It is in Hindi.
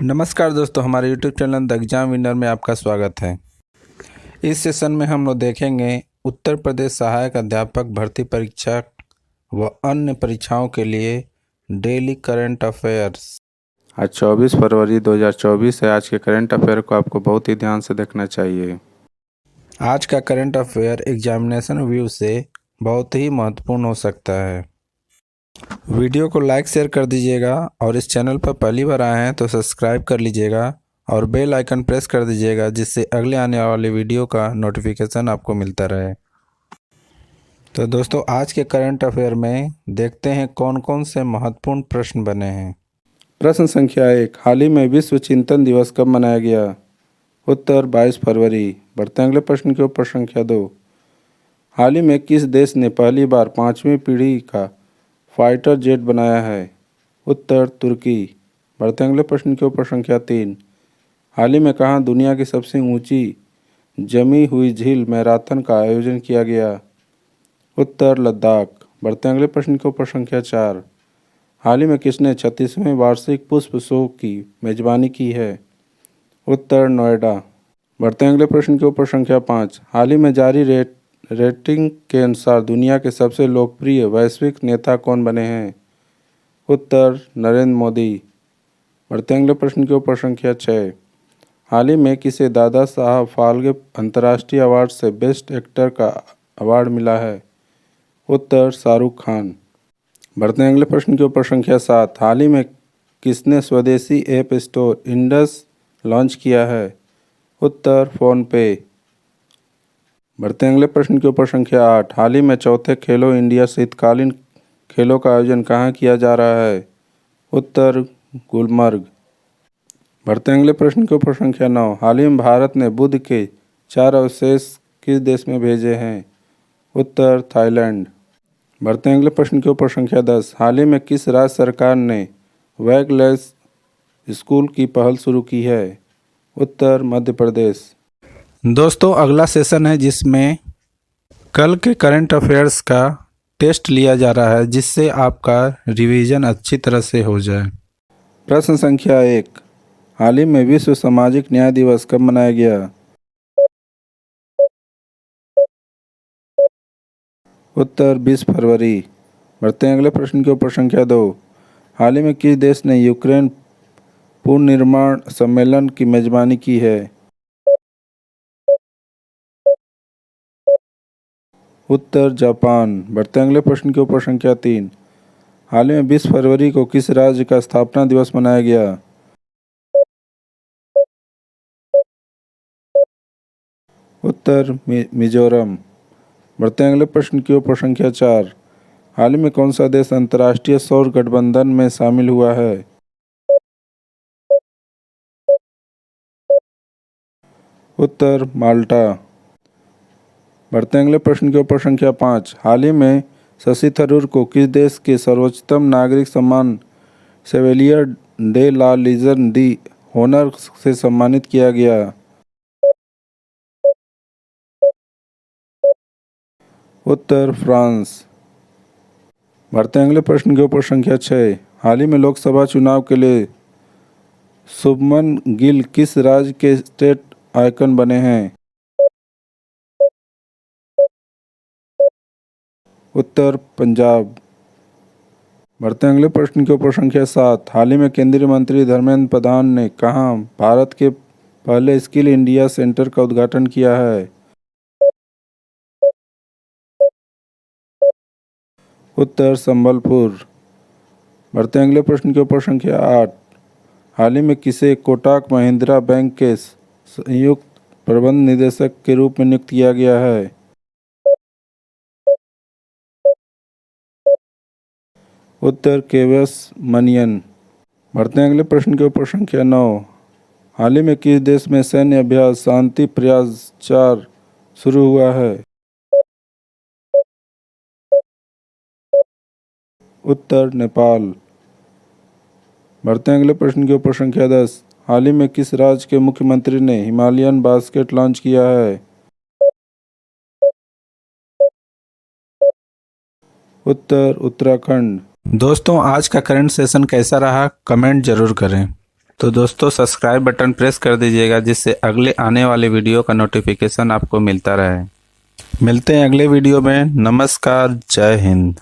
नमस्कार दोस्तों, हमारे YouTube channel the exam winner में आपका स्वागत है। इस सेशन में हम लोग देखेंगे उत्तर प्रदेश सहायक अध्यापक भर्ती परीक्षा व अन्य परीक्षाओं के लिए डेली करंट अफेयर्स। आज 24 फरवरी 2024 है। आज के करंट अफेयर को आपको बहुत ही ध्यान से देखना चाहिए। आज का करंट अफेयर एग्जामिनेशन व्यू से बहुत ही महत्वपूर्ण हो सकता है। वीडियो को लाइक शेयर कर दीजिएगा और इस चैनल पर पहली बार आए हैं तो सब्सक्राइब कर लीजिएगा और बेल आइकन प्रेस कर दीजिएगा, जिससे अगले आने वाले वीडियो का नोटिफिकेशन आपको मिलता रहे। तो दोस्तों, आज के करंट अफेयर में देखते हैं कौन कौन से महत्वपूर्ण प्रश्न बने हैं। प्रश्न संख्या 1, हाल ही में विश्व चिंतन दिवस कब मनाया गया? उत्तर 22 फरवरी। बढ़ते हैं अगले प्रश्न की ओर। प्रश्न संख्या 2, हाल ही में किस देश ने पहली बार 5वीं पीढ़ी का फाइटर जेट बनाया है? उत्तर तुर्की। बढ़ते हैं अगले प्रश्न की ओर। प्रश्न संख्या 3, हाल ही में कहाँ दुनिया की सबसे ऊंची जमी हुई झील मैराथन का आयोजन किया गया? उत्तर लद्दाख। बढ़ते हैं अगले प्रश्न की ओर। प्रश्न संख्या 4, हाल ही में किसने 36वें वार्षिक पुष्प शो की मेजबानी की है? उत्तर नोएडा। बढ़ते हैं अगले प्रश्न की ओर। प्रश्न संख्या 5, हाल ही में जारी रेटिंग के अनुसार दुनिया के सबसे लोकप्रिय वैश्विक नेता कौन बने हैं? उत्तर नरेंद्र मोदी। बढ़ते हैं अगले प्रश्न की ओर। प्रश्न संख्या 6, हाल ही में किसे दादा साहब फाल्के अंतर्राष्ट्रीय अवार्ड से बेस्ट एक्टर का अवार्ड मिला है? उत्तर शाहरुख खान। बढ़ते हैं अगले प्रश्न की ओर। प्रश्न संख्या 7, हाल ही में किसने स्वदेशी ऐप स्टोर इंडस लॉन्च किया है? उत्तर फ़ोनपे। बढ़ते हैं अगले प्रश्न के ऊपर। संख्या 8, हाल ही में चौथे खेलो इंडिया शीतकालीन खेलों का आयोजन कहाँ किया जा रहा है? उत्तर गुलमर्ग। बढ़ते हैं अगले प्रश्न के ऊपर। संख्या 9, हाल ही में भारत ने बुध के 4 अवशेष किस देश में भेजे हैं? उत्तर थाईलैंड। बढ़ते हैं अगले प्रश्न के ऊपर। संख्या 10, हाल ही में किस राज्य सरकार ने वैगलेस स्कूल की पहल शुरू की है? उत्तर मध्य प्रदेश। दोस्तों, अगला सेशन है जिसमें कल के करंट अफेयर्स का टेस्ट लिया जा रहा है, जिससे आपका रिवीजन अच्छी तरह से हो जाए। प्रश्न संख्या 1, हाल ही में विश्व सामाजिक न्याय दिवस कब मनाया गया? उत्तर 20 फरवरी। बढ़ते हैं अगले प्रश्न के ऊपर। संख्या 2, हाल ही में किस देश ने यूक्रेन पुनर्निर्माण सम्मेलन की मेजबानी की है? उत्तर जापान। बढ़ते हैं अगले प्रश्न के ऊपर। संख्या 3, हाल ही में 20 फरवरी को किस राज्य का स्थापना दिवस मनाया गया? उत्तर मिजोरम। बढ़ते हैं अगले प्रश्न की ओर। संख्या 4, हाल ही में कौन सा देश अंतर्राष्ट्रीय सौर गठबंधन में शामिल हुआ है? उत्तर माल्टा। बढ़ते हैं अगले प्रश्न के ऊपर। संख्या 5, हाल ही में शशि थरूर को किस देश के सर्वोच्चतम नागरिक सम्मान शेवेलियर डे ला लीजन दी होनर से सम्मानित किया गया? उत्तर फ्रांस। बढ़ते हैं अगले प्रश्न के ऊपर। संख्या 6, हाल ही में लोकसभा चुनाव के लिए शुभमन गिल किस राज्य के स्टेट आइकन बने हैं? उत्तर पंजाब। बढ़ते हैं अगले प्रश्न के ऊपर। संख्या 7, हाल ही में केंद्रीय मंत्री धर्मेंद्र प्रधान ने कहाँ भारत के पहले स्किल इंडिया सेंटर का उद्घाटन किया है? उत्तर संबलपुर। बढ़ते हैं अगले प्रश्न के ऊपर। संख्या 8, हाल ही में किसे कोटक महिंद्रा बैंक के संयुक्त प्रबंध निदेशक के रूप में नियुक्त किया गया है? उत्तर केवस मनियन। बढ़ते हैं अगले प्रश्न के ऊपर। संख्या 9, हाल ही में किस देश में सैन्य अभ्यास शांति प्रयास 4 शुरू हुआ है? उत्तर नेपाल। बढ़ते हैं अगले प्रश्न के ऊपर। संख्या 10, हाल ही में किस राज्य के मुख्यमंत्री ने हिमालयन बास्केट लॉन्च किया है? उत्तर उत्तराखंड। दोस्तों, आज का करंट सेशन कैसा रहा कमेंट जरूर करें। तो दोस्तों सब्सक्राइब बटन प्रेस कर दीजिएगा जिससे अगले आने वाले वीडियो का नोटिफिकेशन आपको मिलता रहे। मिलते हैं अगले वीडियो में। नमस्कार, जय हिंद।